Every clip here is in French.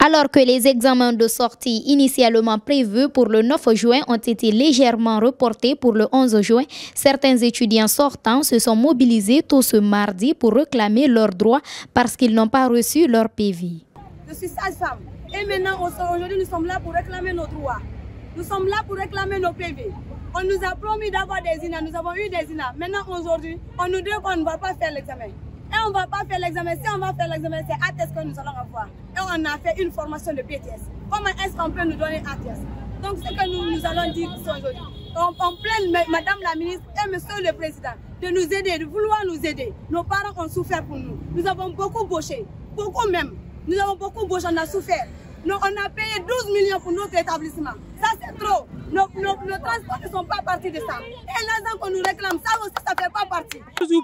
Alors que les examens de sortie initialement prévus pour le 9 juin ont été légèrement reportés pour le 11 juin, certains étudiants sortants se sont mobilisés tôt ce mardi pour réclamer leurs droits parce qu'ils n'ont pas reçu leur PV. Je suis sage-femme et maintenant aujourd'hui nous sommes là pour réclamer nos droits. Nous sommes là pour réclamer nos PV. On nous a promis d'avoir des INA, nous avons eu des INA. Maintenant aujourd'hui, on nous dit qu'on ne va pas faire l'examen. Et on ne va pas faire l'examen. Si on va faire l'examen, c'est ATS que nous allons avoir. Et on a fait une formation de BTS. Comment est-ce qu'on peut nous donner ATS? Donc ce que nous allons dire aujourd'hui. On plaint Madame la ministre et Monsieur le Président de nous aider, de vouloir nous aider. Nos parents ont souffert pour nous. Nous avons beaucoup bossé, beaucoup même. Nous avons beaucoup bossé, on a souffert. On a payé 12 millions pour notre établissement. Ça c'est trop. Nos transports ne sont pas partis de ça. Et l'argent qu'on nous réclame, ça aussi, ça ne fait pas partie.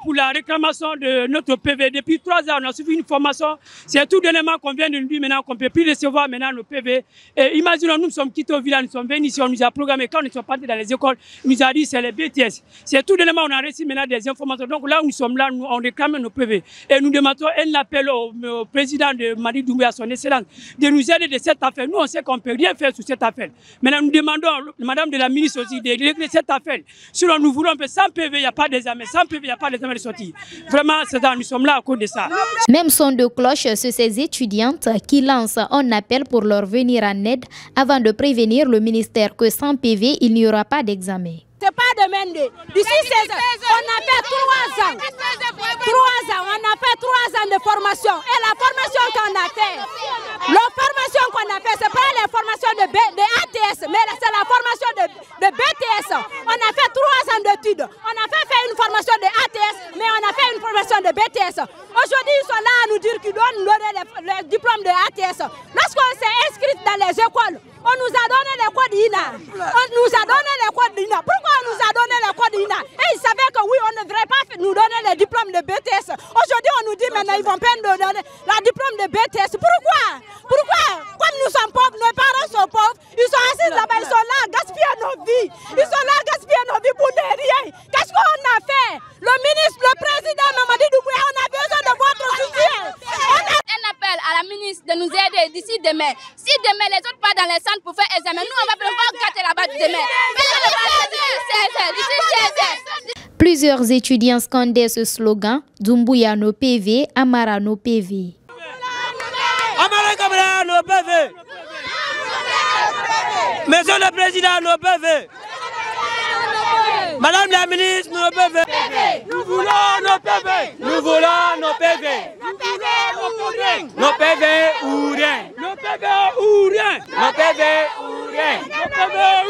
Pour la réclamation de notre PV, depuis 3 ans, on a suivi une formation. C'est tout dernièrement qu'on vient de nous dire maintenant qu'on ne peut plus recevoir maintenant le PV. Et imaginons, nous sommes quittés au village, nous sommes venus ici, on nous a programmé. Quand nous sommes partis dans les écoles, on nous a dit c'est les BTS. C'est tout dernièrement, on a reçu maintenant des informations. Donc là où nous sommes là, on réclame nos PV. Et nous demandons un appel au président de Madi Doumbouya, son excellence, de nous aider de cette affaire. Nous, on sait qu'on ne peut rien faire sur cette affaire. Maintenant, nous demandons Madame de la ministre aussi de régler cette affaire. Sinon, nous voulons que sans PV, il n'y a pas d'examen. Sans PV, il n'y a pas d'examen de sortie. Vraiment, nous sommes là à cause de ça. Même son de cloche sur ces étudiantes qui lancent un appel pour leur venir en aide avant de prévenir le ministère que sans PV, il n'y aura pas d'examen. C'est pas demandé. D'ici 16 ans, on a fait 3 ans. 3 ans, on a fait 3 ans de formation. Et la formation qu'on a fait, c'est pas la formation de ATS, mais c'est la formation de BTS. On a fait 3 ans d'études. On a fait une formation de ATS, mais on a fait une formation de BTS. Aujourd'hui, ils sont là à nous dire qu'ils doivent nous donner le diplôme de ATS. Lorsqu'on s'est inscrit dans les écoles, on nous a donné les codes INA. On nous a donné les codes INA. Pourquoi on nous a donné les codes INA? Et ils savaient que oui, on ne devrait pas nous donner les diplômes de BTS. Aujourd'hui, on nous dit maintenant ils vont pas nous donner le diplôme de BTS. Pourquoi? Comme nous sommes pauvres, nos parents sont pauvres, ils sont assis là-bas, ils sont là à gaspiller nos vies. Ils sont là à gaspiller nos vies pour ne rien. Qu'est-ce qu'on a fait? Le ministre, le président Mamadi Doumbouya, on a besoin de votre soutien. Un appel à la ministre de nous aider d'ici demain. Si demain les autres partent dans les centres pour faire examen, nous on va pouvoir gâter là-bas demain. Plusieurs étudiants scandaient ce slogan Doumbouya no PV, Amara no PV. Amara Kabila no PV. Monsieur le Président no PV. Madame la ministre no PV. Nous voulons nos PV. Nous voulons nos PV. Nos PV ou rien. Nos PV ou rien. Nos PV ou rien.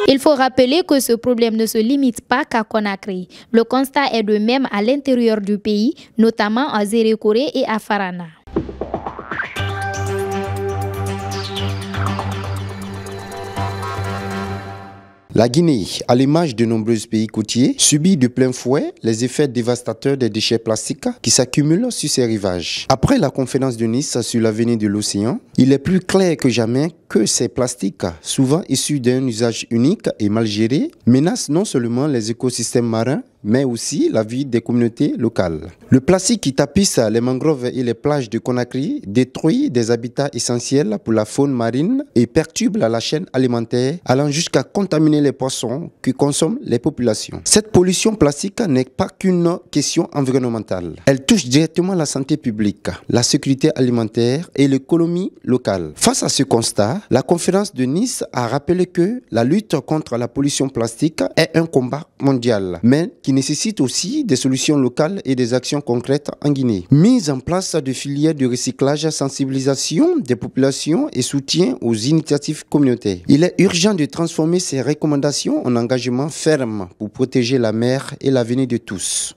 Il faut rappeler que ce problème ne se limite pas qu'à Conakry. Le constat est de même à l'intérieur du pays, notamment à Zérékoré et à Farana. La Guinée, à l'image de nombreux pays côtiers, subit de plein fouet les effets dévastateurs des déchets plastiques qui s'accumulent sur ses rivages. Après la conférence de Nice sur l'avenir de l'océan, il est plus clair que jamais que ces plastiques, souvent issus d'un usage unique et mal géré, menacent non seulement les écosystèmes marins, mais aussi la vie des communautés locales. Le plastique qui tapisse les mangroves et les plages de Conakry détruit des habitats essentiels pour la faune marine et perturbe la chaîne alimentaire, allant jusqu'à contaminer les poissons que consomment les populations. Cette pollution plastique n'est pas qu'une question environnementale. Elle touche directement la santé publique, la sécurité alimentaire et l'économie locale. Face à ce constat, la conférence de Nice a rappelé que la lutte contre la pollution plastique est un combat mondial, mais qui nécessite aussi des solutions locales et des actions concrètes en Guinée. Mise en place de filières de recyclage, sensibilisation des populations et soutien aux initiatives communautaires. Il est urgent de transformer ces recommandations en engagement ferme pour protéger la mer et l'avenir de tous.